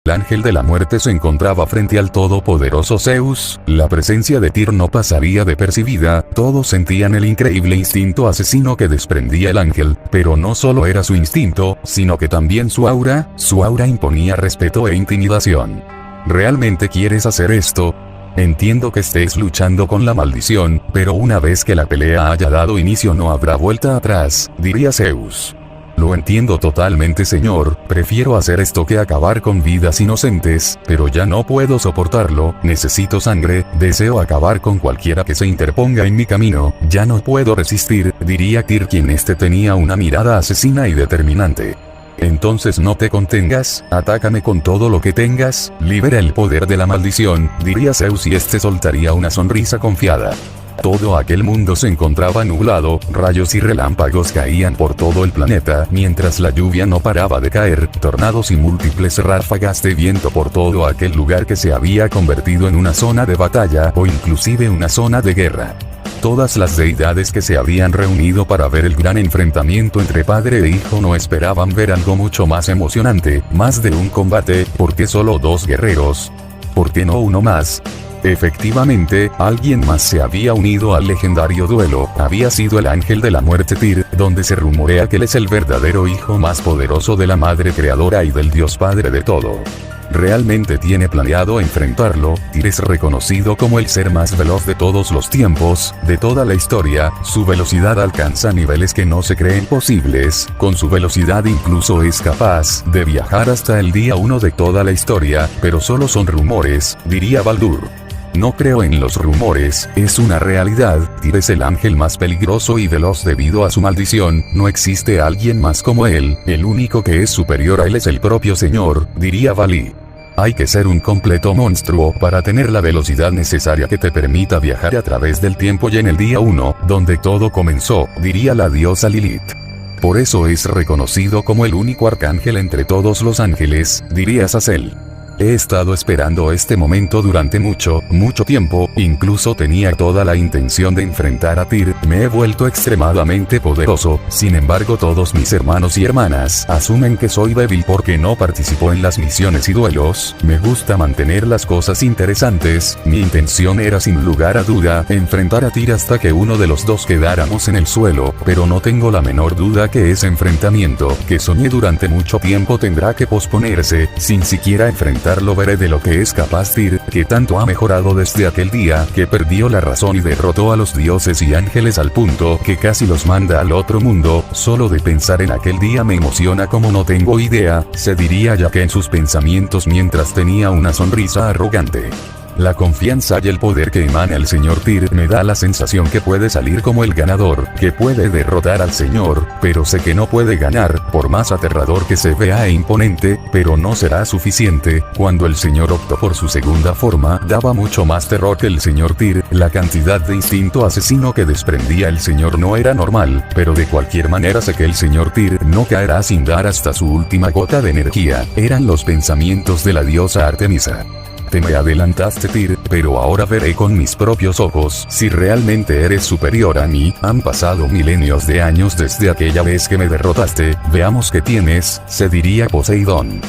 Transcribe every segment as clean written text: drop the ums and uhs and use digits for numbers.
El ángel de la muerte se encontraba frente al todopoderoso Zeus, la presencia de Tyr no pasaría depercibida, todos sentían el increíble instinto asesino que desprendía el ángel, pero no solo era su instinto, sino que también su aura imponía respeto e intimidación. ¿Realmente quieres hacer esto? Entiendo que estés luchando con la maldición, pero una vez que la pelea haya dado inicio no habrá vuelta atrás, diría Zeus. Lo entiendo totalmente, señor, prefiero hacer esto que acabar con vidas inocentes, pero ya no puedo soportarlo, necesito sangre, deseo acabar con cualquiera que se interponga en mi camino, ya no puedo resistir, diría Tyr, quien tenía una mirada asesina y determinante. Entonces no te contengas, atácame con todo lo que tengas, libera el poder de la maldición, diría Zeus y soltaría una sonrisa confiada. Todo aquel mundo se encontraba nublado, rayos y relámpagos caían por todo el planeta, mientras la lluvia no paraba de caer, tornados y múltiples ráfagas de viento por todo aquel lugar que se había convertido en una zona de batalla o inclusive una zona de guerra. Todas las deidades que se habían reunido para ver el gran enfrentamiento entre padre e hijo no esperaban ver algo mucho más emocionante, más de un combate, ¿por qué solo dos guerreros? ¿Por qué no uno más? Efectivamente, alguien más se había unido al legendario duelo, había sido el ángel de la muerte Tyr, donde se rumorea que él es el verdadero hijo más poderoso de la madre creadora y del dios padre de todo. Realmente tiene planeado enfrentarlo. Tyr es reconocido como el ser más veloz de todos los tiempos, de toda la historia, su velocidad alcanza niveles que no se creen posibles, con su velocidad incluso es capaz de viajar hasta el día 1 de toda la historia, pero solo son rumores, diría Baldur. No creo en los rumores, es una realidad, Tyr es el ángel más peligroso y veloz debido a su maldición, no existe alguien más como él, el único que es superior a él es el propio Señor, diría Vali. Hay que ser un completo monstruo para tener la velocidad necesaria que te permita viajar a través del tiempo y en el día 1, donde todo comenzó, diría la diosa Lilith. Por eso es reconocido como el único arcángel entre todos los ángeles, diría Azazel. He estado esperando este momento durante mucho tiempo, incluso tenía toda la intención de enfrentar a Tyr, me he vuelto extremadamente poderoso, sin embargo todos mis hermanos y hermanas asumen que soy débil porque no participo en las misiones y duelos, me gusta mantener las cosas interesantes, mi intención era sin lugar a duda, enfrentar a Tyr hasta que uno de los dos quedáramos en el suelo, pero no tengo la menor duda que ese enfrentamiento, que soñé durante mucho tiempo tendrá que posponerse, sin siquiera enfrentar lo veré de lo que es capaz Tyr, que tanto ha mejorado desde aquel día que perdió la razón y derrotó a los dioses y ángeles al punto que casi los manda al otro mundo, solo de pensar en aquel día me emociona como no tengo idea, se diría ya que en sus pensamientos mientras tenía una sonrisa arrogante. La confianza y el poder que emana el señor Tyr me da la sensación que puede salir como el ganador, que puede derrotar al señor, pero sé que no puede ganar, por más aterrador que se vea e imponente, pero no será suficiente. Cuando el señor optó por su segunda forma, daba mucho más terror que el señor Tyr, la cantidad de instinto asesino que desprendía el señor no era normal, pero de cualquier manera sé que el señor Tyr no caerá sin dar hasta su última gota de energía, eran los pensamientos de la diosa Artemisa. Te me adelantaste Tyr, pero ahora veré con mis propios ojos si realmente eres superior a mí, han pasado milenios de años desde aquella vez que me derrotaste, veamos qué tienes, se diría Poseidón.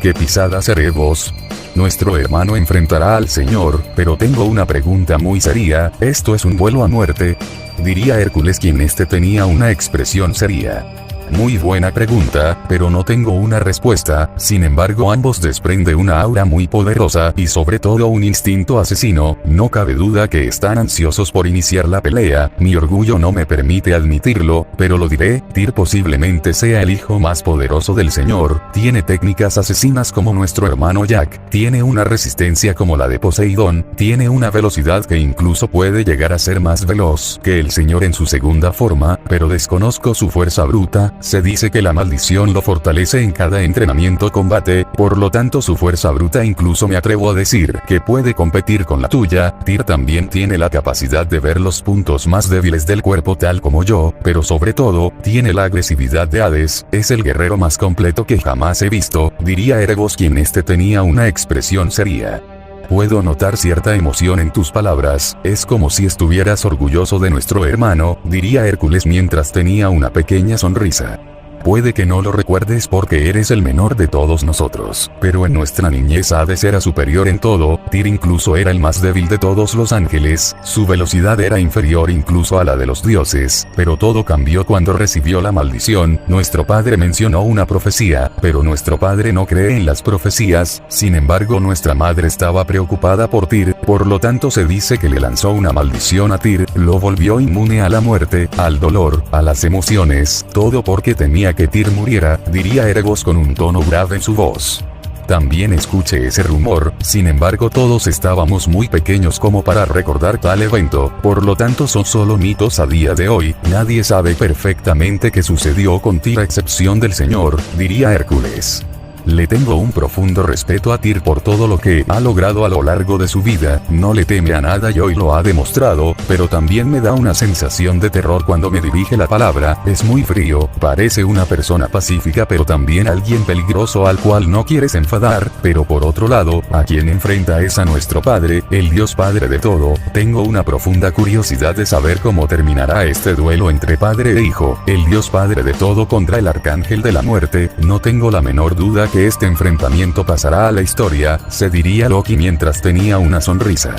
¿Qué pisada seré vos? Nuestro hermano enfrentará al señor, pero tengo una pregunta muy seria, ¿esto es un vuelo a muerte? Diría Hércules quien tenía una expresión seria. Muy buena pregunta, pero no tengo una respuesta, sin embargo ambos desprende una aura muy poderosa y sobre todo un instinto asesino, no cabe duda que están ansiosos por iniciar la pelea, mi orgullo no me permite admitirlo, pero lo diré, Tyr posiblemente sea el hijo más poderoso del señor, tiene técnicas asesinas como nuestro hermano Jack, tiene una resistencia como la de Poseidón, tiene una velocidad que incluso puede llegar a ser más veloz que el señor en su segunda forma, pero desconozco su fuerza bruta, Se dice que la maldición lo fortalece en cada entrenamiento combate, por lo tanto su fuerza bruta, incluso me atrevo a decir que puede competir con la tuya. Tyr también tiene la capacidad de ver los puntos más débiles del cuerpo tal como yo, pero sobre todo, tiene la agresividad de Hades, es el guerrero más completo que jamás he visto, diría Erebos, quien tenía una expresión seria. Puedo notar cierta emoción en tus palabras, es como si estuvieras orgulloso de nuestro hermano, diría Hércules mientras tenía una pequeña sonrisa. Puede que no lo recuerdes porque eres el menor de todos nosotros, pero en nuestra niñez Hades era superior en todo, Tyr incluso era el más débil de todos los ángeles, su velocidad era inferior incluso a la de los dioses, pero todo cambió cuando recibió la maldición. Nuestro padre mencionó una profecía, pero nuestro padre no cree en las profecías, sin embargo nuestra madre estaba preocupada por Tyr, por lo tanto se dice que le lanzó una maldición a Tyr, lo volvió inmune a la muerte, al dolor, a las emociones, todo porque temía que Tyr muriera, diría Erebos con un tono grave en su voz. También escuché ese rumor, sin embargo todos estábamos muy pequeños como para recordar tal evento, por lo tanto son solo mitos a día de hoy, nadie sabe perfectamente qué sucedió con Tyr a excepción del Señor, diría Hércules. Le tengo un profundo respeto a Tyr por todo lo que ha logrado a lo largo de su vida, no le teme a nada y hoy lo ha demostrado, pero también me da una sensación de terror cuando me dirige la palabra, es muy frío, parece una persona pacífica pero también alguien peligroso al cual no quieres enfadar, pero por otro lado, a quien enfrenta es a nuestro Padre, el Dios Padre de todo. Tengo una profunda curiosidad de saber cómo terminará este duelo entre padre e hijo, el Dios Padre de todo contra el Arcángel de la Muerte, no tengo la menor duda que este enfrentamiento pasará a la historia, se diría Loki mientras tenía una sonrisa.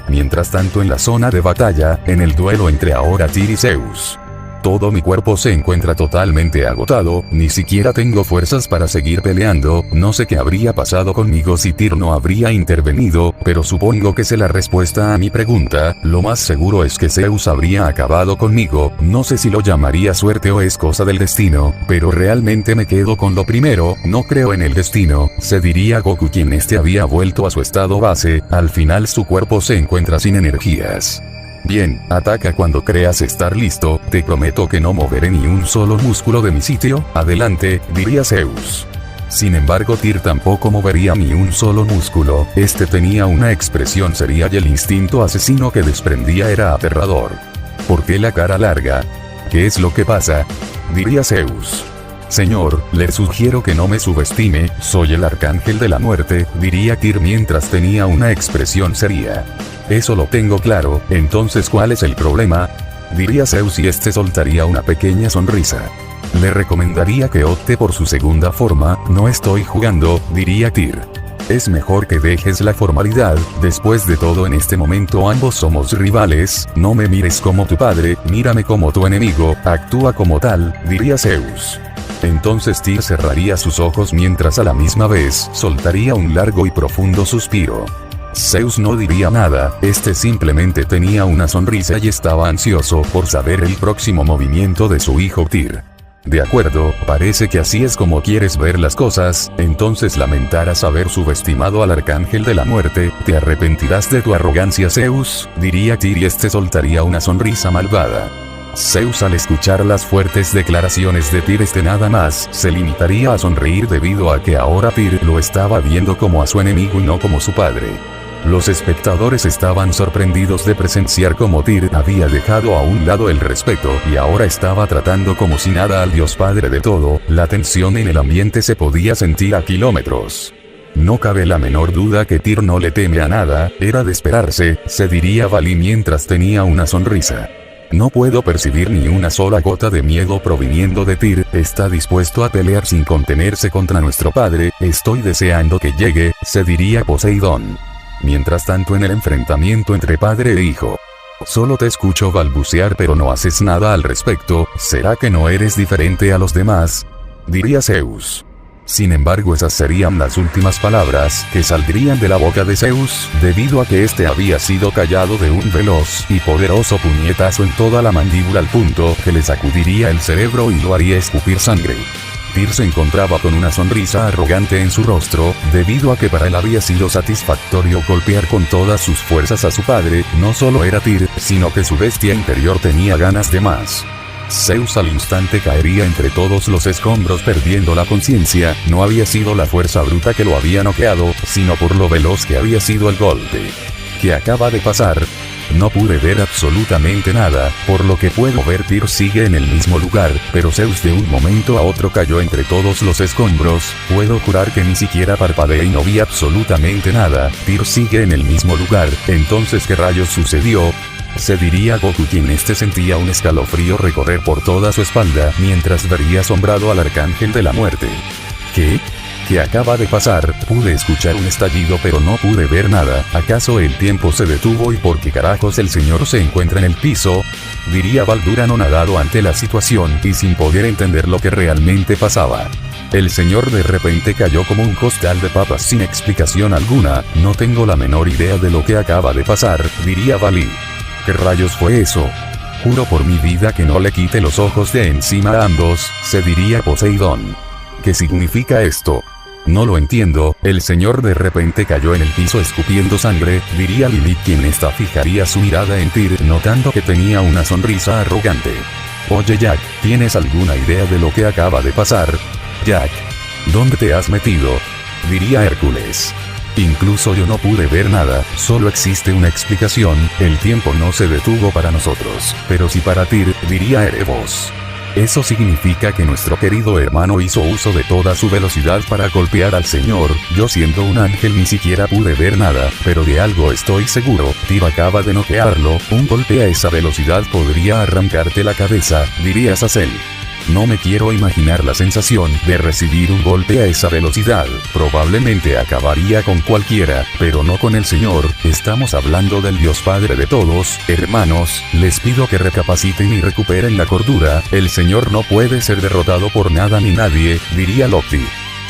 Mientras tanto en la zona de batalla, en el duelo entre ahora Tyr y Zeus. Todo mi cuerpo se encuentra totalmente agotado, ni siquiera tengo fuerzas para seguir peleando, no sé qué habría pasado conmigo si Tyr no habría intervenido, pero supongo que sé la respuesta a mi pregunta, lo más seguro es que Zeus habría acabado conmigo, no sé si lo llamaría suerte o es cosa del destino, pero realmente me quedo con lo primero, no creo en el destino, se diría Goku quien había vuelto a su estado base, al final su cuerpo se encuentra sin energías. Bien, ataca cuando creas estar listo, te prometo que no moveré ni un solo músculo de mi sitio, adelante, diría Zeus. Sin embargo Tyr tampoco movería ni un solo músculo, tenía una expresión seria y el instinto asesino que desprendía era aterrador. ¿Por qué la cara larga? ¿Qué es lo que pasa? Diría Zeus. Señor, le sugiero que no me subestime, soy el Arcángel de la Muerte, diría Tyr mientras tenía una expresión seria. Eso lo tengo claro, entonces ¿cuál es el problema? Diría Zeus y soltaría una pequeña sonrisa. Le recomendaría que opte por su segunda forma, no estoy jugando, diría Tyr. Es mejor que dejes la formalidad, después de todo en este momento ambos somos rivales, no me mires como tu padre, mírame como tu enemigo, actúa como tal, diría Zeus. Entonces Tyr cerraría sus ojos mientras a la misma vez soltaría un largo y profundo suspiro. Zeus no diría nada, simplemente tenía una sonrisa y estaba ansioso por saber el próximo movimiento de su hijo Tyr. De acuerdo, parece que así es como quieres ver las cosas, entonces lamentarás haber subestimado al Arcángel de la Muerte, te arrepentirás de tu arrogancia Zeus, diría Tyr y soltaría una sonrisa malvada. Zeus al escuchar las fuertes declaraciones de Tyr nada más se limitaría a sonreír debido a que ahora Tyr lo estaba viendo como a su enemigo y no como su padre. Los espectadores estaban sorprendidos de presenciar cómo Tyr había dejado a un lado el respeto y ahora estaba tratando como si nada al Dios Padre de todo, la tensión en el ambiente se podía sentir a kilómetros. No cabe la menor duda que Tyr no le teme a nada, era de esperarse, se diría Vali mientras tenía una sonrisa. No puedo percibir ni una sola gota de miedo proviniendo de Tyr, está dispuesto a pelear sin contenerse contra nuestro padre, estoy deseando que llegue, se diría Poseidón. Mientras tanto en el enfrentamiento entre padre e hijo. Solo te escucho balbucear pero no haces nada al respecto, ¿será que no eres diferente a los demás? Diría Zeus. Sin embargo esas serían las últimas palabras que saldrían de la boca de Zeus, debido a que había sido callado de un veloz y poderoso puñetazo en toda la mandíbula al punto que le sacudiría el cerebro y lo haría escupir sangre. Tyr se encontraba con una sonrisa arrogante en su rostro, debido a que para él había sido satisfactorio golpear con todas sus fuerzas a su padre, no solo era Tyr, sino que su bestia interior tenía ganas de más. Zeus al instante caería entre todos los escombros perdiendo la conciencia. No había sido la fuerza bruta que lo había noqueado, sino por lo veloz que había sido el golpe. ¿Qué acaba de pasar? No pude ver absolutamente nada, por lo que puedo ver Tyr sigue en el mismo lugar, pero Zeus de un momento a otro cayó entre todos los escombros. Puedo jurar que ni siquiera parpadeé y no vi absolutamente nada. Tyr sigue en el mismo lugar. Entonces, ¿qué rayos sucedió? Se diría Goku, quien sentía un escalofrío recorrer por toda su espalda mientras veía asombrado al arcángel de la muerte. ¿Qué? ¿Qué acaba de pasar? Pude escuchar un estallido pero no pude ver nada. ¿Acaso el tiempo se detuvo y por qué carajos el señor se encuentra en el piso? Diría Baldur anonadado ante la situación y sin poder entender lo que realmente pasaba. El señor de repente cayó como un costal de papas sin explicación alguna. No tengo la menor idea de lo que acaba de pasar, diría Valí. ¿Qué rayos fue eso? Juro por mi vida que no le quite los ojos de encima a ambos, se diría Poseidón. ¿Qué significa esto? No lo entiendo. El señor de repente cayó en el piso escupiendo sangre, diría Lilith, quien fijaría su mirada en Tyr notando que tenía una sonrisa arrogante. Oye Jack, ¿tienes alguna idea de lo que acaba de pasar? Jack, ¿dónde te has metido? Diría Hércules. Incluso yo no pude ver nada, solo existe una explicación: el tiempo no se detuvo para nosotros, pero sí para Tyr, diría Erebos. Eso significa que nuestro querido hermano hizo uso de toda su velocidad para golpear al señor. Yo siendo un ángel ni siquiera pude ver nada, pero de algo estoy seguro: Tyr acaba de noquearlo. Un golpe a esa velocidad podría arrancarte la cabeza, diría Sacel. No me quiero imaginar la sensación de recibir un golpe a esa velocidad. Probablemente acabaría con cualquiera, pero no con el señor. Estamos hablando del Dios Padre de todos. Hermanos, les pido que recapaciten y recuperen la cordura. El señor no puede ser derrotado por nada ni nadie, diría Loki.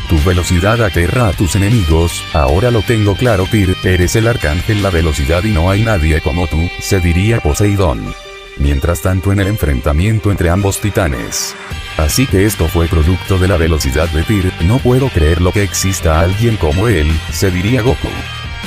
Tu velocidad aterra a tus enemigos. Ahora lo tengo claro, Tyr, eres el arcángel la velocidad y no hay nadie como tú, se diría Poseidón. Mientras tanto, en el enfrentamiento entre ambos titanes. Así que esto fue producto de la velocidad de Tyr. No puedo creerlo que exista alguien como él, se diría Goku.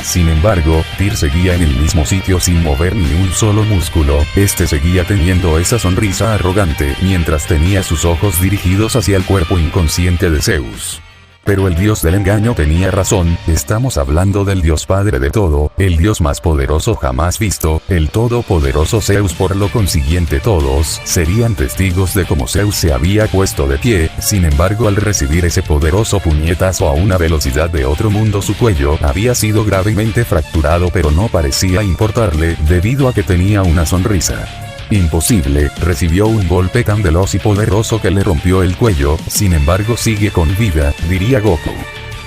Sin embargo, Tyr seguía en el mismo sitio sin mover ni un solo músculo. Seguía teniendo esa sonrisa arrogante mientras tenía sus ojos dirigidos hacia el cuerpo inconsciente de Zeus. Pero el dios del engaño tenía razón. Estamos hablando del Dios Padre de todo, el Dios más poderoso jamás visto, el todopoderoso Zeus. Por lo consiguiente, todos serían testigos de cómo Zeus se había puesto de pie. Sin embargo, al recibir ese poderoso puñetazo a una velocidad de otro mundo, su cuello había sido gravemente fracturado, pero no parecía importarle, debido a que tenía una sonrisa. Imposible, recibió un golpe tan veloz y poderoso que le rompió el cuello. Sin embargo, sigue con vida, diría Goku.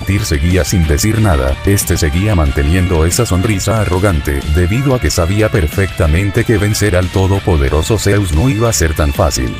Tyr seguía sin decir nada. Seguía manteniendo esa sonrisa arrogante, debido a que sabía perfectamente que vencer al todopoderoso Zeus no iba a ser tan fácil.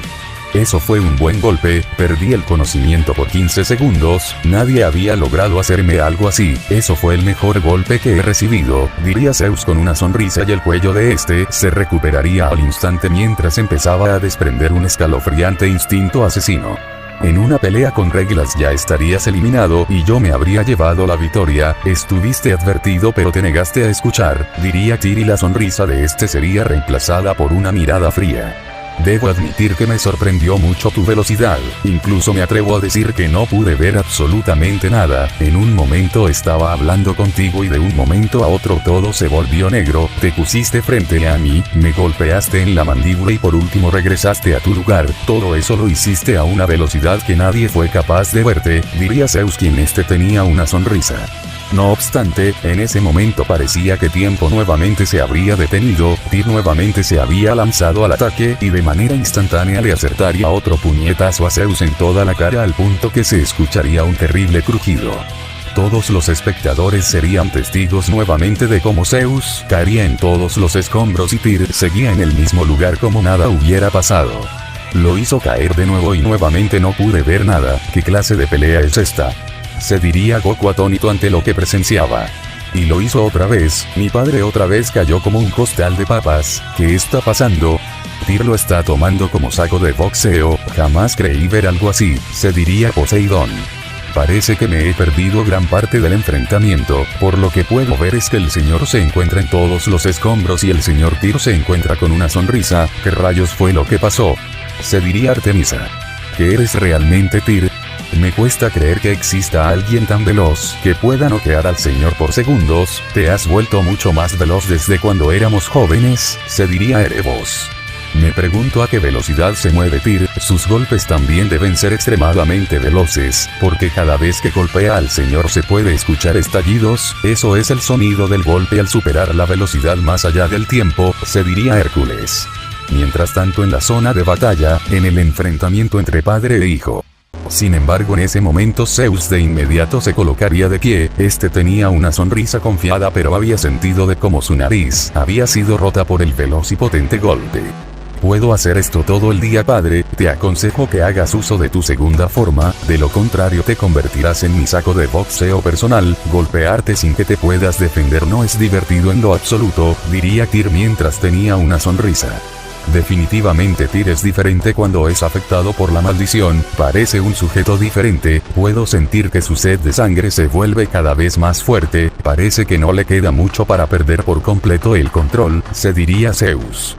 Eso fue un buen golpe, perdí el conocimiento por 15 segundos, nadie había logrado hacerme algo así. Eso fue el mejor golpe que he recibido, diría Zeus con una sonrisa, y el cuello de se recuperaría al instante mientras empezaba a desprender un escalofriante instinto asesino. En una pelea con reglas ya estarías eliminado y yo me habría llevado la victoria. Estuviste advertido pero te negaste a escuchar, diría Tyr, y la sonrisa de sería reemplazada por una mirada fría. Debo admitir que me sorprendió mucho tu velocidad, incluso me atrevo a decir que no pude ver absolutamente nada. En un momento estaba hablando contigo y de un momento a otro todo se volvió negro, te pusiste frente a mí, me golpeaste en la mandíbula y por último regresaste a tu lugar. Todo eso lo hiciste a una velocidad que nadie fue capaz de verte, diría Zeus, quien tenía una sonrisa. No obstante, en ese momento parecía que tiempo nuevamente se habría detenido. Tyr nuevamente se había lanzado al ataque y de manera instantánea le acertaría otro puñetazo a Zeus en toda la cara, al punto que se escucharía un terrible crujido. Todos los espectadores serían testigos nuevamente de cómo Zeus caería en todos los escombros y Tyr seguía en el mismo lugar como nada hubiera pasado. Lo hizo caer de nuevo y nuevamente no pude ver nada. ¿Qué clase de pelea es esta?, se diría Goku atónito ante lo que presenciaba. Y lo hizo otra vez, mi padre otra vez cayó como un costal de papas. ¿Qué está pasando? Tyr lo está tomando como saco de boxeo, jamás creí ver algo así, se diría Poseidón. Parece que me he perdido gran parte del enfrentamiento, por lo que puedo ver es que el señor se encuentra en todos los escombros y el señor Tyr se encuentra con una sonrisa. ¿Qué rayos fue lo que pasó? se diría Artemisa. ¿Qué eres realmente, Tyr? Me cuesta creer que exista alguien tan veloz que pueda noquear al señor por segundos. Te has vuelto mucho más veloz desde cuando éramos jóvenes, se diría Erebos. Me pregunto a qué velocidad se mueve Tyr. Sus golpes también deben ser extremadamente veloces, porque cada vez que golpea al señor se puede escuchar estallidos. Eso es el sonido del golpe al superar la velocidad más allá del tiempo, se diría Hércules. Mientras tanto, en la zona de batalla, en el enfrentamiento entre padre e hijo. Sin embargo, en ese momento Zeus de inmediato se colocaría de pie. Este tenía una sonrisa confiada, pero había sentido de cómo su nariz había sido rota por el veloz y potente golpe. Puedo hacer esto todo el día, padre. Te aconsejo que hagas uso de tu segunda forma, de lo contrario te convertirás en mi saco de boxeo personal. Golpearte sin que te puedas defender no es divertido en lo absoluto, diría Tyr mientras tenía una sonrisa. Definitivamente Tyr es diferente cuando es afectado por la maldición, parece un sujeto diferente. Puedo sentir que su sed de sangre se vuelve cada vez más fuerte, parece que no le queda mucho para perder por completo el control, se diría Zeus.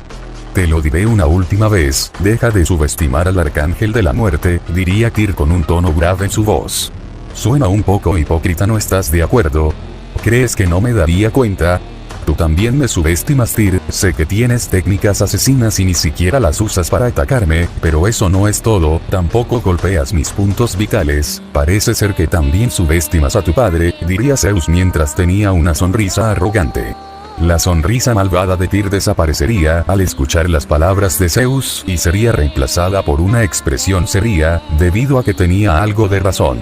Te lo diré una última vez, deja de subestimar al arcángel de la muerte, diría Tyr con un tono grave en su voz. Suena un poco hipócrita, ¿no estás de acuerdo? ¿Crees que no me daría cuenta? Tú también me subestimas, Tyr. Sé que tienes técnicas asesinas y ni siquiera las usas para atacarme, pero eso no es todo, tampoco golpeas mis puntos vitales. Parece ser que también subestimas a tu padre, diría Zeus mientras tenía una sonrisa arrogante. La sonrisa malvada de Tyr desaparecería al escuchar las palabras de Zeus y sería reemplazada por una expresión seria, debido a que tenía algo de razón.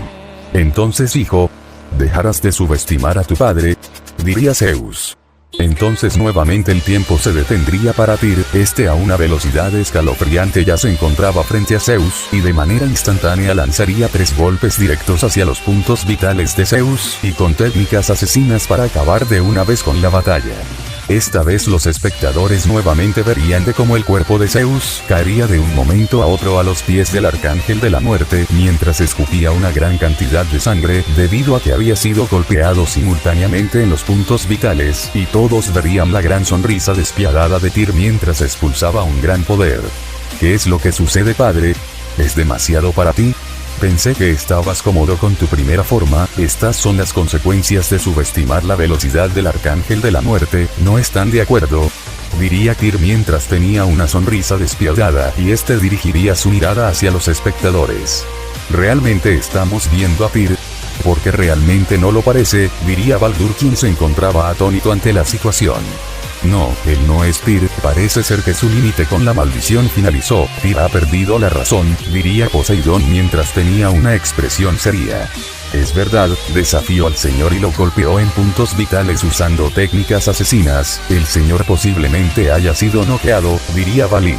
Entonces, hijo, ¿dejarás de subestimar a tu padre?, diría Zeus. Entonces nuevamente el tiempo se detendría para Tyr. A una velocidad escalofriante ya se encontraba frente a Zeus, y de manera instantánea lanzaría 3 golpes directos hacia los puntos vitales de Zeus, y con técnicas asesinas para acabar de una vez con la batalla. Esta vez los espectadores nuevamente verían de cómo el cuerpo de Zeus caería de un momento a otro a los pies del arcángel de la muerte, mientras escupía una gran cantidad de sangre, debido a que había sido golpeado simultáneamente en los puntos vitales, y todos verían la gran sonrisa despiadada de Tyr mientras expulsaba un gran poder. ¿Qué es lo que sucede, padre? ¿Es demasiado para ti? Pensé que estabas cómodo con tu primera forma. Estas son las consecuencias de subestimar la velocidad del arcángel de la muerte, ¿no están de acuerdo?, diría Tyr mientras tenía una sonrisa despiadada y dirigiría su mirada hacia los espectadores. ¿Realmente estamos viendo a Tyr? Porque realmente no lo parece, diría Baldur quien se encontraba atónito ante la situación. No, él no es Tyr, parece ser que su límite con la maldición finalizó. Tyr ha perdido la razón, diría Poseidón mientras tenía una expresión seria. Es verdad, desafió al señor y lo golpeó en puntos vitales usando técnicas asesinas. El señor posiblemente haya sido noqueado, diría Vali.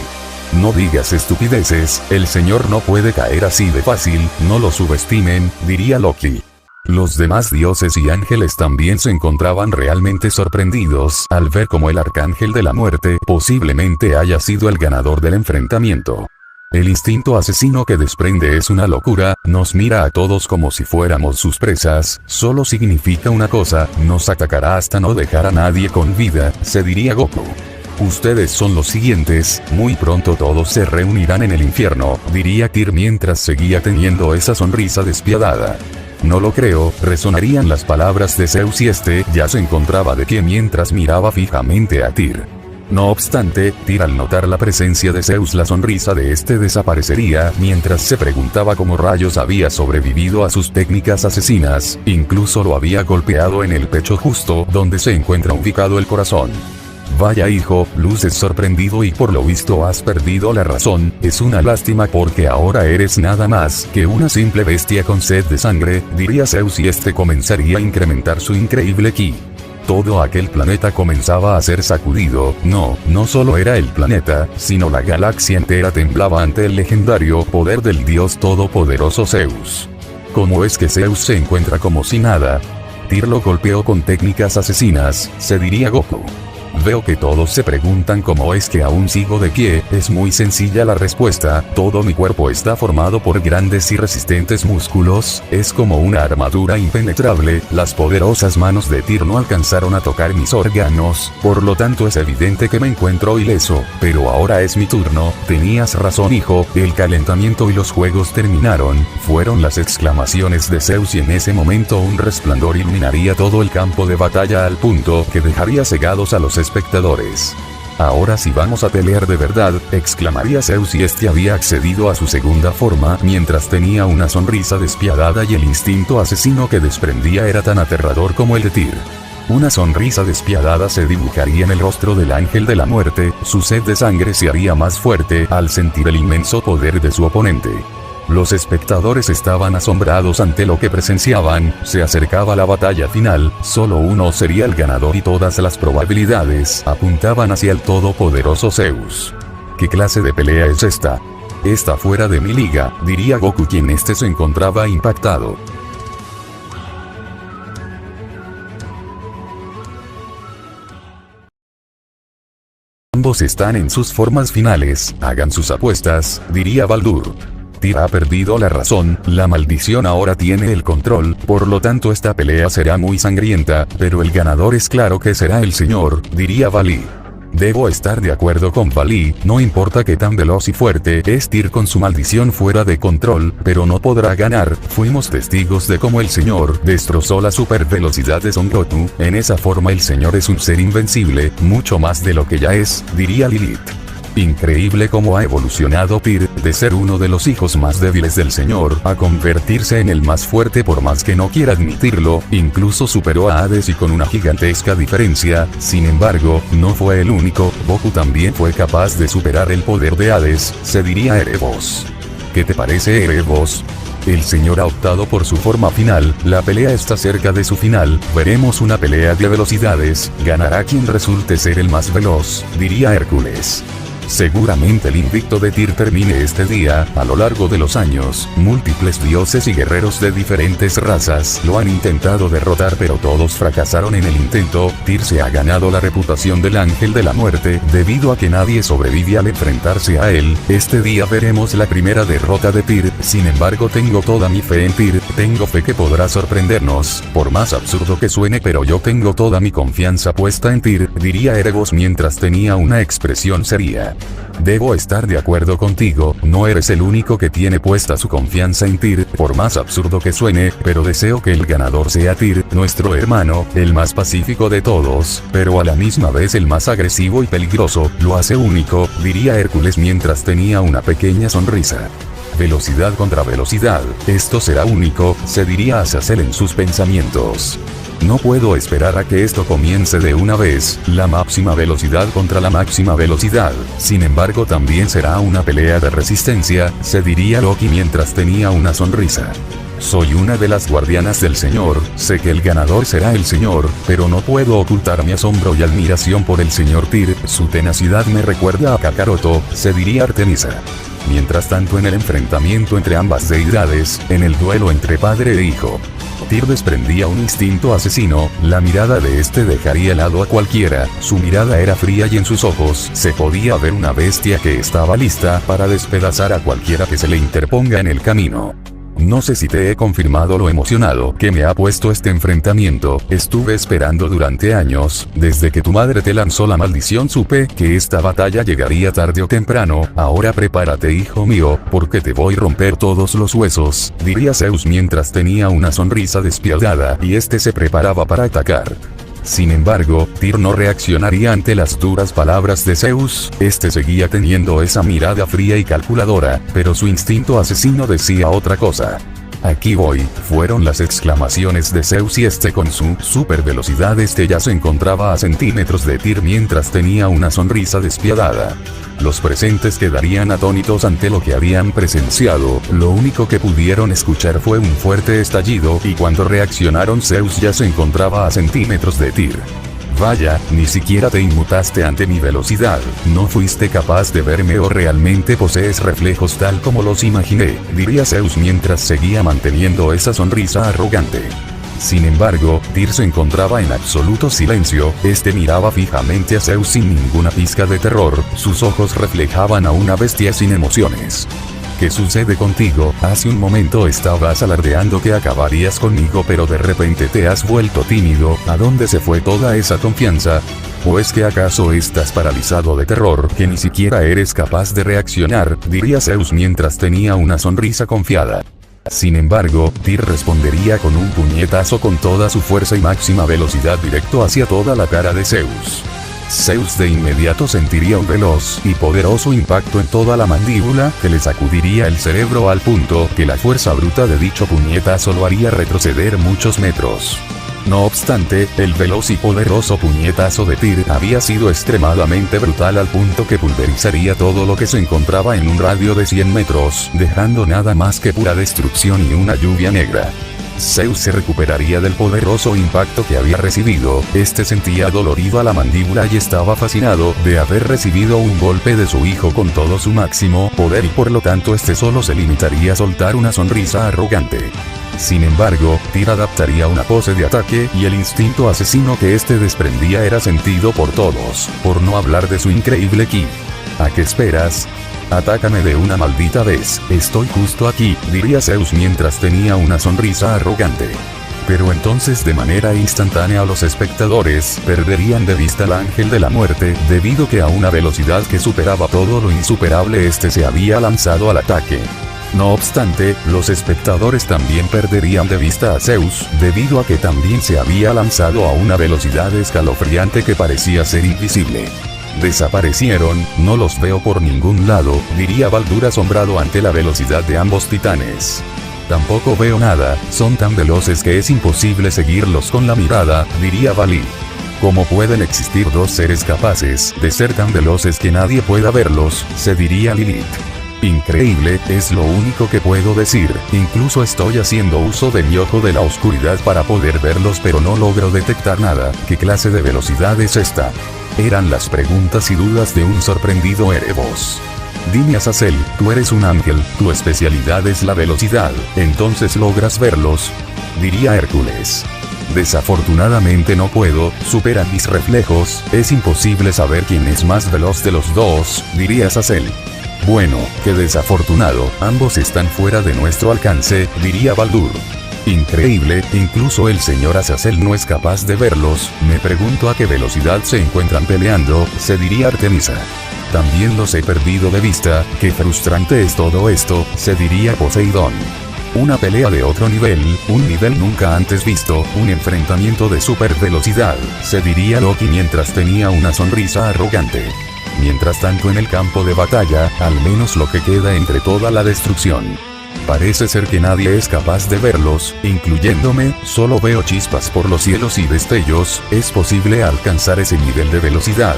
No digas estupideces, el señor no puede caer así de fácil, no lo subestimen, diría Loki. Los demás dioses y ángeles también se encontraban realmente sorprendidos al ver cómo el arcángel de la muerte posiblemente haya sido el ganador del enfrentamiento. El instinto asesino que desprende es una locura, nos mira a todos como si fuéramos sus presas, solo significa una cosa, nos atacará hasta no dejar a nadie con vida, se diría Goku. Ustedes son los siguientes, muy pronto todos se reunirán en el infierno, diría Tyr mientras seguía teniendo esa sonrisa despiadada. No lo creo, resonarían las palabras de Zeus y ya se encontraba de pie mientras miraba fijamente a Tyr. No obstante, Tyr al notar la presencia de Zeus la sonrisa de desaparecería mientras se preguntaba cómo rayos había sobrevivido a sus técnicas asesinas, incluso lo había golpeado en el pecho justo donde se encuentra ubicado el corazón. Vaya hijo, luces sorprendido y por lo visto has perdido la razón, es una lástima porque ahora eres nada más que una simple bestia con sed de sangre, diría Zeus y comenzaría a incrementar su increíble ki. Todo aquel planeta comenzaba a ser sacudido, no solo era el planeta, sino la galaxia entera temblaba ante el legendario poder del dios todopoderoso Zeus. ¿Cómo es que Zeus se encuentra como si nada? Tyr lo golpeó con técnicas asesinas, se diría Goku. Veo que todos se preguntan cómo es que aún sigo de pie. Es muy sencilla la respuesta: todo mi cuerpo está formado por grandes y resistentes músculos, es como una armadura impenetrable. Las poderosas manos de Tyr no alcanzaron a tocar mis órganos, por lo tanto es evidente que me encuentro ileso. Pero ahora es mi turno. Tenías razón, hijo, el calentamiento y los juegos terminaron, fueron las exclamaciones de Zeus, y en ese momento un resplandor iluminaría todo el campo de batalla al punto que dejaría cegados a los espectadores. Ahora sí vamos a pelear de verdad, exclamaría Zeus, y este había accedido a su segunda forma mientras tenía una sonrisa despiadada y el instinto asesino que desprendía era tan aterrador como el de Tyr. Una sonrisa despiadada se dibujaría en el rostro del ángel de la muerte, su sed de sangre se haría más fuerte al sentir el inmenso poder de su oponente. Los espectadores estaban asombrados ante lo que presenciaban. Se acercaba la batalla final, solo uno sería el ganador y todas las probabilidades apuntaban hacia el todopoderoso Zeus. ¿Qué clase de pelea es esta? Está fuera de mi liga, diría Goku, quien se encontraba impactado. Ambos están en sus formas finales, hagan sus apuestas, diría Baldur. Tyr ha perdido la razón, la maldición ahora tiene el control, por lo tanto esta pelea será muy sangrienta, pero el ganador es claro que será el señor, diría Vali. Debo estar de acuerdo con Vali, no importa que tan veloz y fuerte es Tyr con su maldición fuera de control, pero no podrá ganar. Fuimos testigos de cómo el señor destrozó la supervelocidad de Son Goku. En esa forma el señor es un ser invencible, mucho más de lo que ya es, diría Lilith. Increíble cómo ha evolucionado Tyr, de ser uno de los hijos más débiles del señor, a convertirse en el más fuerte por más que no quiera admitirlo, incluso superó a Hades y con una gigantesca diferencia. Sin embargo, no fue el único, Goku también fue capaz de superar el poder de Hades, se diría Erebos. ¿Qué te parece, Erebos? El señor ha optado por su forma final, la pelea está cerca de su final, veremos una pelea de velocidades, ganará quien resulte ser el más veloz, diría Hércules. Seguramente el invicto de Tyr termine este día. A lo largo de los años, múltiples dioses y guerreros de diferentes razas lo han intentado derrotar, pero todos fracasaron en el intento. Tyr se ha ganado la reputación del ángel de la muerte, debido a que nadie sobrevive al enfrentarse a él. Este día veremos la primera derrota de Tyr, sin embargo tengo toda mi fe en Tyr, tengo fe que podrá sorprendernos, por más absurdo que suene, pero yo tengo toda mi confianza puesta en Tyr, diría Erebos mientras tenía una expresión seria. Debo estar de acuerdo contigo, no eres el único que tiene puesta su confianza en Tyr, por más absurdo que suene, pero deseo que el ganador sea Tyr, nuestro hermano, el más pacífico de todos, pero a la misma vez el más agresivo y peligroso, lo hace único, diría Hércules mientras tenía una pequeña sonrisa. Velocidad contra velocidad, esto será único, se diría Azazel en sus pensamientos. No puedo esperar a que esto comience de una vez, la máxima velocidad contra la máxima velocidad. Sin embargo también será una pelea de resistencia, se diría Loki mientras tenía una sonrisa. Soy una de las guardianas del señor, sé que el ganador será el señor, pero no puedo ocultar mi asombro y admiración por el señor Tyr, su tenacidad me recuerda a Kakaroto, se diría Artemisa. Mientras tanto en el enfrentamiento entre ambas deidades, en el duelo entre padre e hijo, Tyr desprendía un instinto asesino, la mirada de este dejaría helado a cualquiera, su mirada era fría y en sus ojos se podía ver una bestia que estaba lista para despedazar a cualquiera que se le interponga en el camino. No sé si te he confirmado lo emocionado que me ha puesto este enfrentamiento, estuve esperando durante años, desde que tu madre te lanzó la maldición supe que esta batalla llegaría tarde o temprano, ahora prepárate hijo mío, porque te voy a romper todos los huesos, diría Zeus mientras tenía una sonrisa despiadada y se preparaba para atacar. Sin embargo, Tyr no reaccionaría ante las duras palabras de Zeus, seguía teniendo esa mirada fría y calculadora, pero su instinto asesino decía otra cosa. Aquí voy, fueron las exclamaciones de Zeus y con su super velocidad ya se encontraba a centímetros de Tyr mientras tenía una sonrisa despiadada. Los presentes quedarían atónitos ante lo que habían presenciado, lo único que pudieron escuchar fue un fuerte estallido y cuando reaccionaron Zeus ya se encontraba a centímetros de Tyr. Vaya, ni siquiera te inmutaste ante mi velocidad, no fuiste capaz de verme o realmente posees reflejos tal como los imaginé, diría Zeus mientras seguía manteniendo esa sonrisa arrogante. Sin embargo, Tyr se encontraba en absoluto silencio, este miraba fijamente a Zeus sin ninguna pizca de terror, sus ojos reflejaban a una bestia sin emociones. ¿Qué sucede contigo? Hace un momento estabas alardeando que acabarías conmigo, pero de repente te has vuelto tímido. ¿A dónde se fue toda esa confianza? ¿O es que acaso estás paralizado de terror que ni siquiera eres capaz de reaccionar? Diría Zeus mientras tenía una sonrisa confiada. Sin embargo, Tyr respondería con un puñetazo con toda su fuerza y máxima velocidad directo hacia toda la cara de Zeus. Zeus de inmediato sentiría un veloz y poderoso impacto en toda la mandíbula que le sacudiría el cerebro al punto que la fuerza bruta de dicho puñetazo lo haría retroceder muchos metros. No obstante, el veloz y poderoso puñetazo de Tyr había sido extremadamente brutal al punto que pulverizaría todo lo que se encontraba en un radio de 100 metros, dejando nada más que pura destrucción y una lluvia negra. Zeus se recuperaría del poderoso impacto que había recibido, este sentía dolorida la mandíbula y estaba fascinado de haber recibido un golpe de su hijo con todo su máximo poder y por lo tanto este solo se limitaría a soltar una sonrisa arrogante. Sin embargo, Tyr adaptaría una pose de ataque y el instinto asesino que este desprendía era sentido por todos, por no hablar de su increíble ki. ¿A qué esperas? Atácame de una maldita vez, estoy justo aquí, diría Zeus mientras tenía una sonrisa arrogante. Pero entonces de manera instantánea los espectadores perderían de vista al ángel de la muerte, debido que a una velocidad que superaba todo lo insuperable este se había lanzado al ataque. No obstante, los espectadores también perderían de vista a Zeus, debido a que también se había lanzado a una velocidad escalofriante que parecía ser invisible. Desaparecieron, no los veo por ningún lado, diría Baldur asombrado ante la velocidad de ambos titanes. Tampoco veo nada, son tan veloces que es imposible seguirlos con la mirada, diría Vali. ¿Cómo pueden existir dos seres capaces de ser tan veloces que nadie pueda verlos? Se diría Lilith. Increíble, es lo único que puedo decir, incluso estoy haciendo uso de mi ojo de la oscuridad para poder verlos pero no logro detectar nada. ¿Qué clase de velocidad es esta? Eran las preguntas y dudas de un sorprendido Erebos. Dime Azazel, tú eres un ángel, tu especialidad es la velocidad, entonces logras verlos, diría Hércules. Desafortunadamente no puedo, superan mis reflejos, es imposible saber quién es más veloz de los dos, diría Azazel. Bueno, qué desafortunado, ambos están fuera de nuestro alcance, diría Baldur. Increíble, incluso el señor Azazel no es capaz de verlos, me pregunto a qué velocidad se encuentran peleando, se diría Artemisa. También los he perdido de vista, qué frustrante es todo esto, se diría Poseidón. Una pelea de otro nivel, un nivel nunca antes visto, un enfrentamiento de super velocidad, se diría Loki mientras tenía una sonrisa arrogante. Mientras tanto en el campo de batalla, al menos lo que queda entre toda la destrucción. Parece ser que nadie es capaz de verlos, incluyéndome, solo veo chispas por los cielos y destellos, ¿es posible alcanzar ese nivel de velocidad?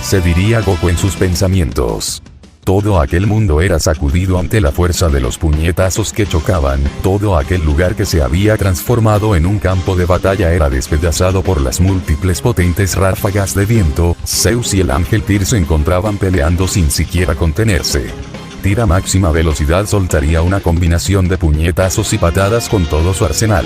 Se diría Goku en sus pensamientos. Todo aquel mundo era sacudido ante la fuerza de los puñetazos que chocaban, todo aquel lugar que se había transformado en un campo de batalla era despedazado por las múltiples potentes ráfagas de viento, Zeus y el ángel Tyr se encontraban peleando sin siquiera contenerse. Tyr a máxima velocidad soltaría una combinación de puñetazos y patadas con todo su arsenal.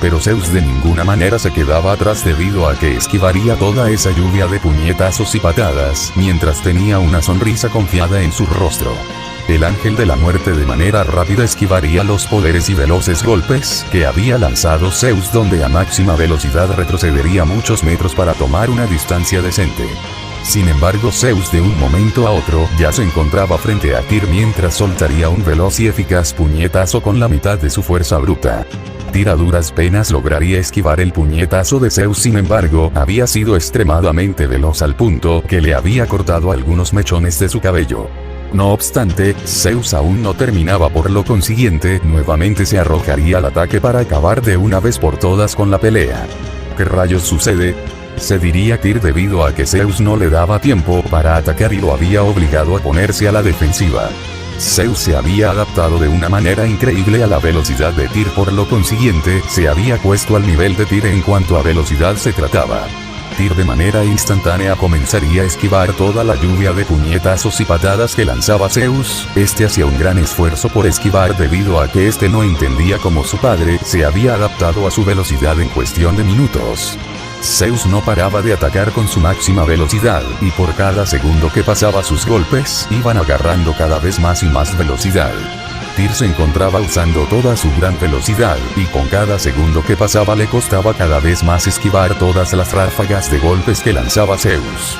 Pero Zeus de ninguna manera se quedaba atrás debido a que esquivaría toda esa lluvia de puñetazos y patadas, mientras tenía una sonrisa confiada en su rostro. El ángel de la muerte de manera rápida esquivaría los poderes y veloces golpes que había lanzado Zeus, donde a máxima velocidad retrocedería muchos metros para tomar una distancia decente. Sin embargo Zeus de un momento a otro ya se encontraba frente a Tyr mientras soltaría un veloz y eficaz puñetazo con la mitad de su fuerza bruta. Tyr a duras penas lograría esquivar el puñetazo de Zeus, sin embargo había sido extremadamente veloz al punto que le había cortado algunos mechones de su cabello. No obstante, Zeus aún no terminaba, por lo consiguiente nuevamente se arrojaría al ataque para acabar de una vez por todas con la pelea. ¿Qué rayos sucede? Se diría Tyr debido a que Zeus no le daba tiempo para atacar y lo había obligado a ponerse a la defensiva. Zeus se había adaptado de una manera increíble a la velocidad de Tyr, por lo consiguiente se había puesto al nivel de Tyr en cuanto a velocidad se trataba. Tyr de manera instantánea comenzaría a esquivar toda la lluvia de puñetazos y patadas que lanzaba Zeus. Este hacía un gran esfuerzo por esquivar debido a que este no entendía cómo su padre se había adaptado a su velocidad en cuestión de minutos. Zeus no paraba de atacar con su máxima velocidad, y por cada segundo que pasaba sus golpes iban agarrando cada vez más y más velocidad. Tyr se encontraba usando toda su gran velocidad, y con cada segundo que pasaba le costaba cada vez más esquivar todas las ráfagas de golpes que lanzaba Zeus.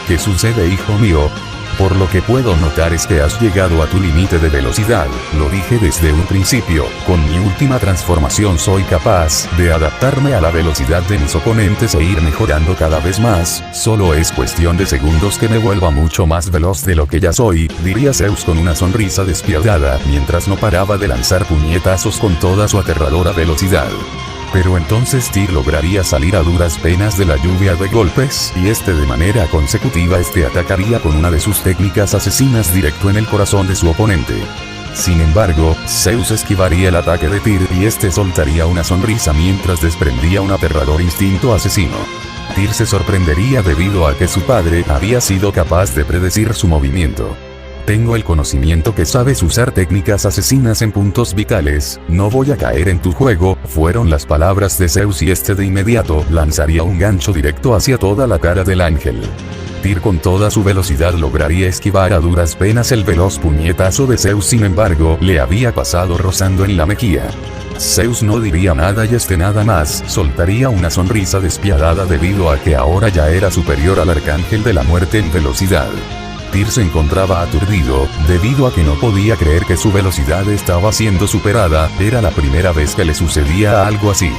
¿Qué sucede, hijo mío? Por lo que puedo notar es que has llegado a tu límite de velocidad. Lo dije desde un principio, con mi última transformación soy capaz de adaptarme a la velocidad de mis oponentes e ir mejorando cada vez más, solo es cuestión de segundos que me vuelva mucho más veloz de lo que ya soy, diría Zeus con una sonrisa despiadada, mientras no paraba de lanzar puñetazos con toda su aterradora velocidad. Pero entonces Tyr lograría salir a duras penas de la lluvia de golpes, y de manera consecutiva atacaría con una de sus técnicas asesinas directo en el corazón de su oponente. Sin embargo, Zeus esquivaría el ataque de Tyr y soltaría una sonrisa mientras desprendía un aterrador instinto asesino. Tyr se sorprendería debido a que su padre había sido capaz de predecir su movimiento. Tengo el conocimiento que sabes usar técnicas asesinas en puntos vitales, no voy a caer en tu juego, fueron las palabras de Zeus y de inmediato lanzaría un gancho directo hacia toda la cara del ángel. Tyr con toda su velocidad lograría esquivar a duras penas el veloz puñetazo de Zeus, sin embargo, le había pasado rozando en la mejilla. Zeus no diría nada y nada más soltaría una sonrisa despiadada debido a que ahora ya era superior al arcángel de la muerte en velocidad. Tyr se encontraba aturdido, debido a que no podía creer que su velocidad estaba siendo superada, era la primera vez que le sucedía algo así.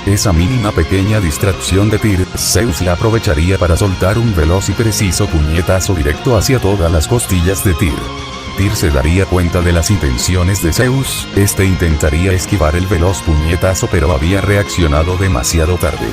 Esa mínima pequeña distracción de Tyr, Zeus la aprovecharía para soltar un veloz y preciso puñetazo directo hacia todas las costillas de Tyr. Tyr se daría cuenta de las intenciones de Zeus, intentaría esquivar el veloz puñetazo pero había reaccionado demasiado tarde.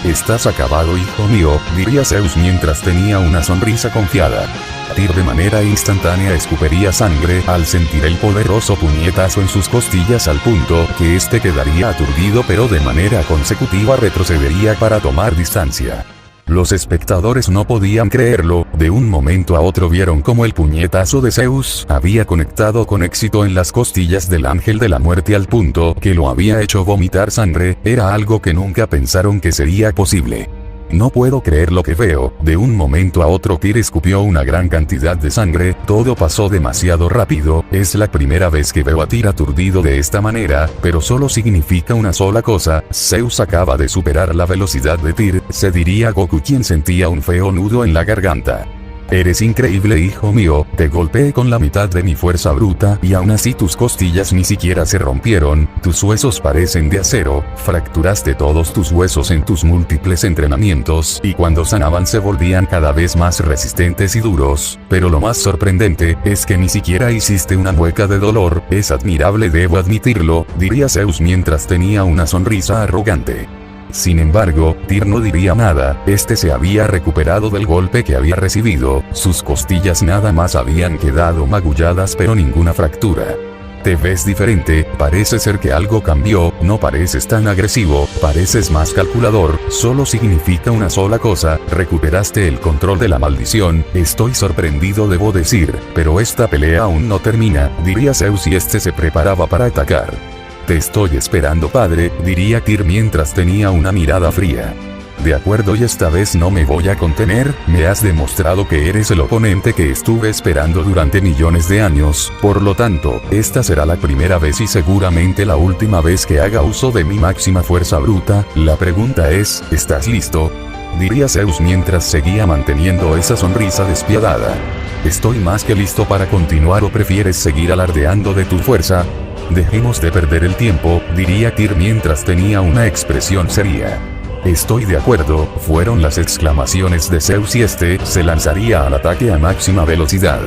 Estás acabado, hijo mío, diría Zeus mientras tenía una sonrisa confiada. Tyr de manera instantánea escupiría sangre al sentir el poderoso puñetazo en sus costillas al punto que quedaría aturdido pero de manera consecutiva retrocedería para tomar distancia. Los espectadores no podían creerlo, de un momento a otro vieron cómo el puñetazo de Zeus había conectado con éxito en las costillas del ángel de la muerte al punto que lo había hecho vomitar sangre, era algo que nunca pensaron que sería posible. No puedo creer lo que veo, de un momento a otro Tyr escupió una gran cantidad de sangre, todo pasó demasiado rápido, es la primera vez que veo a Tyr aturdido de esta manera, pero solo significa una sola cosa, Zeus acaba de superar la velocidad de Tyr, se diría Goku quien sentía un feo nudo en la garganta. Eres increíble, hijo mío, te golpeé con la mitad de mi fuerza bruta y aún así tus costillas ni siquiera se rompieron, tus huesos parecen de acero, fracturaste todos tus huesos en tus múltiples entrenamientos y cuando sanaban se volvían cada vez más resistentes y duros, pero lo más sorprendente es que ni siquiera hiciste una mueca de dolor, es admirable, debo admitirlo, diría Zeus mientras tenía una sonrisa arrogante. Sin embargo, Tyr no diría nada, se había recuperado del golpe que había recibido, sus costillas nada más habían quedado magulladas pero ninguna fractura. Te ves diferente, parece ser que algo cambió, no pareces tan agresivo, pareces más calculador, solo significa una sola cosa, recuperaste el control de la maldición, estoy sorprendido debo decir, pero esta pelea aún no termina, diría Zeus y se preparaba para atacar. Te estoy esperando, padre, diría Tyr mientras tenía una mirada fría. De acuerdo, y esta vez no me voy a contener, me has demostrado que eres el oponente que estuve esperando durante millones de años, por lo tanto, esta será la primera vez y seguramente la última vez que haga uso de mi máxima fuerza bruta, la pregunta es, ¿estás listo? Diría Zeus mientras seguía manteniendo esa sonrisa despiadada. Estoy más que listo para continuar, ¿o prefieres seguir alardeando de tu fuerza? Dejemos de perder el tiempo, diría Tyr mientras tenía una expresión seria. Estoy de acuerdo, fueron las exclamaciones de Zeus y se lanzaría al ataque a máxima velocidad.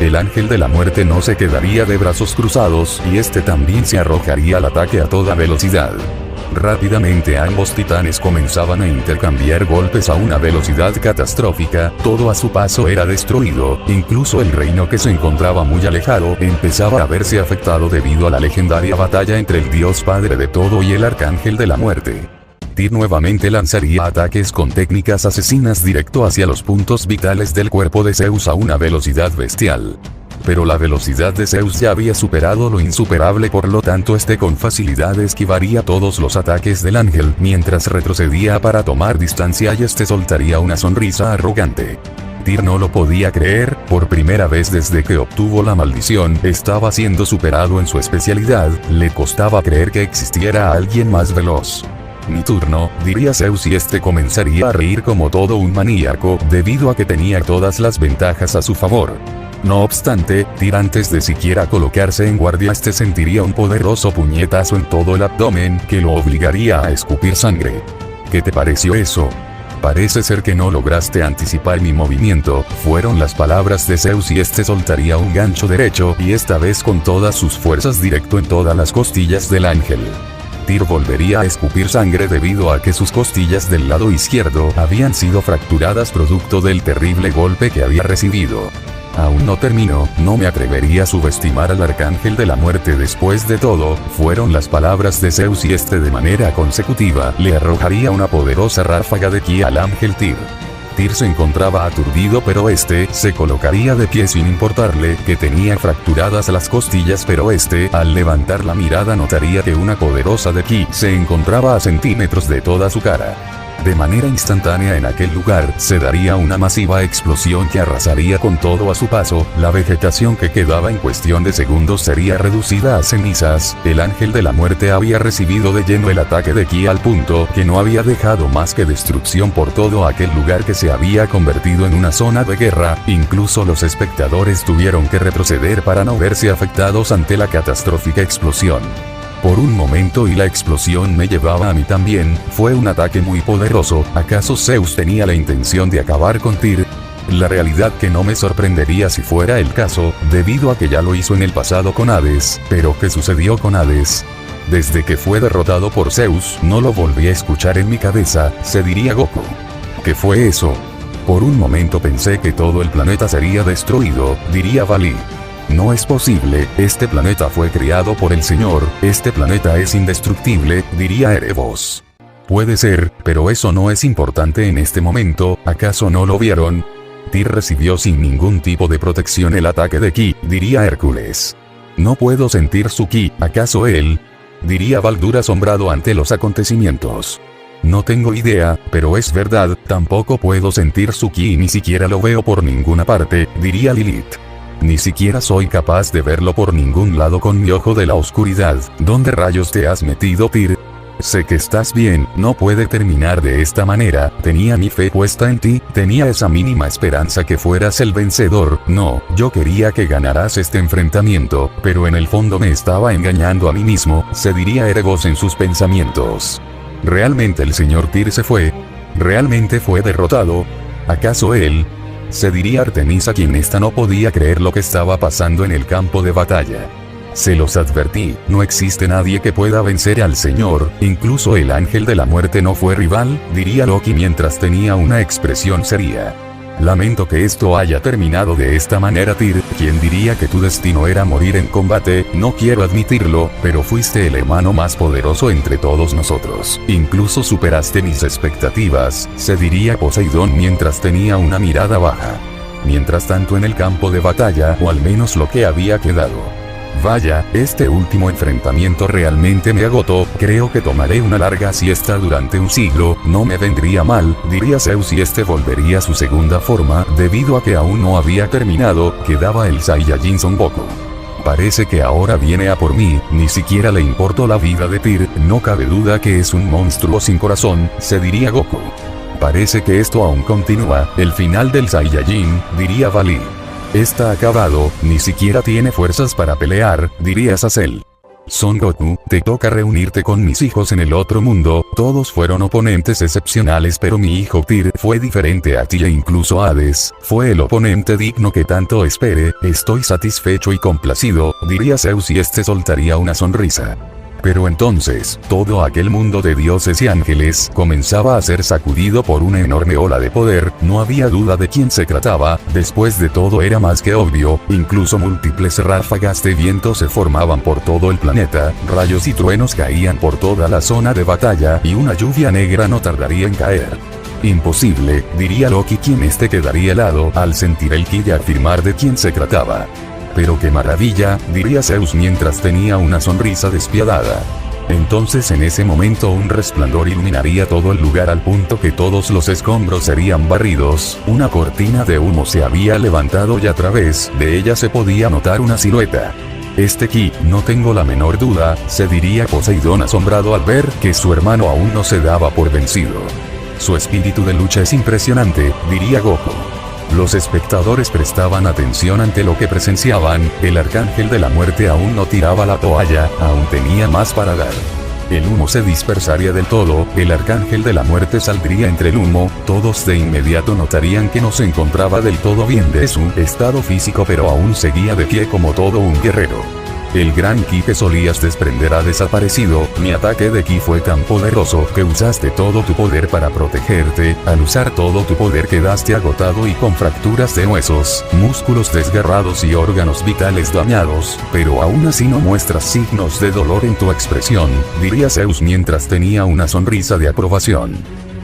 El ángel de la muerte no se quedaría de brazos cruzados y también se arrojaría al ataque a toda velocidad. Rápidamente ambos titanes comenzaban a intercambiar golpes a una velocidad catastrófica, todo a su paso era destruido, incluso el reino que se encontraba muy alejado empezaba a verse afectado debido a la legendaria batalla entre el dios padre de todo y el arcángel de la muerte. Tyr nuevamente lanzaría ataques con técnicas asesinas directo hacia los puntos vitales del cuerpo de Zeus a una velocidad bestial. Pero la velocidad de Zeus ya había superado lo insuperable, por lo tanto este con facilidad esquivaría todos los ataques del ángel mientras retrocedía para tomar distancia y este soltaría una sonrisa arrogante. Tyr no lo podía creer, por primera vez desde que obtuvo la maldición, estaba siendo superado en su especialidad, le costaba creer que existiera alguien más veloz. Mi turno, diría Zeus y este comenzaría a reír como todo un maníaco, debido a que tenía todas las ventajas a su favor. No obstante, Tyr antes de siquiera colocarse en guardia este sentiría un poderoso puñetazo en todo el abdomen que lo obligaría a escupir sangre. ¿Qué te pareció eso? Parece ser que no lograste anticipar mi movimiento, fueron las palabras de Zeus y este soltaría un gancho derecho y esta vez con todas sus fuerzas directo en todas las costillas del ángel. Tyr volvería a escupir sangre debido a que sus costillas del lado izquierdo habían sido fracturadas producto del terrible golpe que había recibido. Aún no terminó, no me atrevería a subestimar al arcángel de la muerte. Después de todo, fueron las palabras de Zeus y este de manera consecutiva le arrojaría una poderosa ráfaga de ki al ángel Tyr. Tyr se encontraba aturdido, pero este se colocaría de pie sin importarle que tenía fracturadas las costillas, pero este al levantar la mirada notaría que una poderosa de ki se encontraba a centímetros de toda su cara. De manera instantánea en aquel lugar se daría una masiva explosión que arrasaría con todo a su paso, la vegetación que quedaba en cuestión de segundos sería reducida a cenizas. El ángel de la muerte había recibido de lleno el ataque de ki al punto que no había dejado más que destrucción por todo aquel lugar que se había convertido en una zona de guerra, incluso los espectadores tuvieron que retroceder para no verse afectados ante la catastrófica explosión. Por un momento y la explosión me llevaba a mí también, fue un ataque muy poderoso. ¿Acaso Zeus tenía la intención de acabar con Tyr? La realidad que no me sorprendería si fuera el caso, debido a que ya lo hizo en el pasado con Hades. ¿Pero qué sucedió con Hades? Desde que fue derrotado por Zeus, no lo volví a escuchar en mi cabeza, se diría Goku. ¿Qué fue eso? Por un momento pensé que todo el planeta sería destruido, diría Valí. No es posible, este planeta fue creado por el Señor, este planeta es indestructible, diría Erebos. Puede ser, pero eso no es importante en este momento, ¿acaso no lo vieron? Tyr recibió sin ningún tipo de protección el ataque de ki, diría Hércules. No puedo sentir su ki, ¿acaso él? Diría Baldur asombrado ante los acontecimientos. No tengo idea, pero es verdad, tampoco puedo sentir su ki y ni siquiera lo veo por ninguna parte, diría Lilith. Ni siquiera soy capaz de verlo por ningún lado con mi ojo de la oscuridad. ¿Dónde rayos te has metido, Tyr? Sé que estás bien, no puede terminar de esta manera, tenía mi fe puesta en ti, tenía esa mínima esperanza que fueras el vencedor, no, yo quería que ganaras este enfrentamiento, pero en el fondo me estaba engañando a mí mismo, se diría Erebos en sus pensamientos. ¿Realmente el señor Tyr se fue? ¿Realmente fue derrotado? ¿Acaso él? Se diría Artemisa, quien esta no podía creer lo que estaba pasando en el campo de batalla. Se los advertí, no existe nadie que pueda vencer al Señor, incluso el ángel de la muerte no fue rival, diría Loki mientras tenía una expresión seria. Lamento que esto haya terminado de esta manera, Tyr, quien diría que tu destino era morir en combate, no quiero admitirlo, pero fuiste el hermano más poderoso entre todos nosotros, incluso superaste mis expectativas, se diría Poseidón mientras tenía una mirada baja. Mientras tanto en el campo de batalla, o al menos lo que había quedado. Vaya, este último enfrentamiento realmente me agotó, creo que tomaré una larga siesta durante un siglo, no me vendría mal, diría Zeus y este volvería a su segunda forma, debido a que aún no había terminado, quedaba el Saiyajin Son Goku. Parece que ahora viene a por mí, ni siquiera le importó la vida de Tyr, no cabe duda que es un monstruo sin corazón, se diría Goku. Parece que esto aún continúa, el final del Saiyajin, diría Valí. Está acabado, ni siquiera tiene fuerzas para pelear, diría Azazel. Son Goku, te toca reunirte con mis hijos en el otro mundo, todos fueron oponentes excepcionales pero mi hijo Tyr fue diferente a ti e incluso Hades, fue el oponente digno que tanto esperé, estoy satisfecho y complacido, diría Zeus y este soltaría una sonrisa. Pero entonces, todo aquel mundo de dioses y ángeles comenzaba a ser sacudido por una enorme ola de poder, no había duda de quién se trataba, después de todo era más que obvio, incluso múltiples ráfagas de viento se formaban por todo el planeta, rayos y truenos caían por toda la zona de batalla y una lluvia negra no tardaría en caer. Imposible, diría Loki, quien quedaría helado al sentir el ki y afirmar de quién se trataba. Pero qué maravilla, diría Zeus mientras tenía una sonrisa despiadada. Entonces en ese momento un resplandor iluminaría todo el lugar al punto que todos los escombros serían barridos, una cortina de humo se había levantado y a través de ella se podía notar una silueta. Este ki, no tengo la menor duda, se diría Poseidón asombrado al ver que su hermano aún no se daba por vencido. Su espíritu de lucha es impresionante, diría Goku. Los espectadores prestaban atención ante lo que presenciaban, el arcángel de la muerte aún no tiraba la toalla, aún tenía más para dar. El humo se dispersaría del todo, el arcángel de la muerte saldría entre el humo, todos de inmediato notarían que no se encontraba del todo bien de su estado físico pero aún seguía de pie como todo un guerrero. El gran ki que solías desprender ha desaparecido, mi ataque de ki fue tan poderoso que usaste todo tu poder para protegerte, al usar todo tu poder quedaste agotado y con fracturas de huesos, músculos desgarrados y órganos vitales dañados, pero aún así no muestras signos de dolor en tu expresión, diría Zeus mientras tenía una sonrisa de aprobación.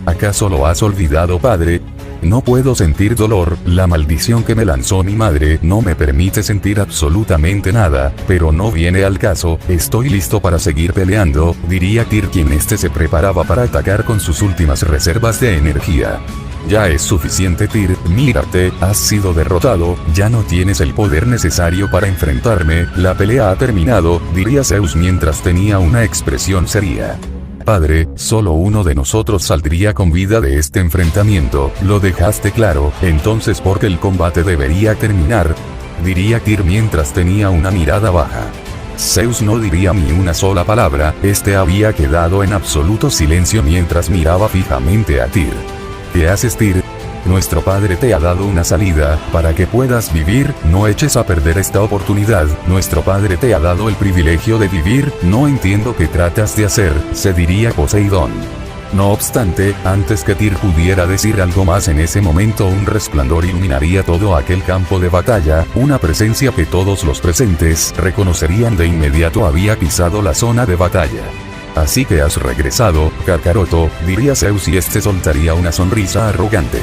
¿Acaso lo has olvidado, padre? No puedo sentir dolor, la maldición que me lanzó mi madre no me permite sentir absolutamente nada, pero no viene al caso, estoy listo para seguir peleando, diría Tyr quien se preparaba para atacar con sus últimas reservas de energía. Ya es suficiente, Tyr, mírate, has sido derrotado, ya no tienes el poder necesario para enfrentarme, la pelea ha terminado, diría Zeus mientras tenía una expresión seria. Padre, solo uno de nosotros saldría con vida de este enfrentamiento, lo dejaste claro, entonces ¿por qué el combate debería terminar? Diría Tyr mientras tenía una mirada baja. Zeus no diría ni una sola palabra, había quedado en absoluto silencio mientras miraba fijamente a Tyr. ¿Qué haces, Tyr? Nuestro padre te ha dado una salida, para que puedas vivir, no eches a perder esta oportunidad, nuestro padre te ha dado el privilegio de vivir, no entiendo qué tratas de hacer, se diría Poseidón. No obstante, antes que Tyr pudiera decir algo más en ese momento un resplandor iluminaría todo aquel campo de batalla, una presencia que todos los presentes reconocerían de inmediato había pisado la zona de batalla. Así que has regresado, Kakaroto, diría Zeus y soltaría una sonrisa arrogante.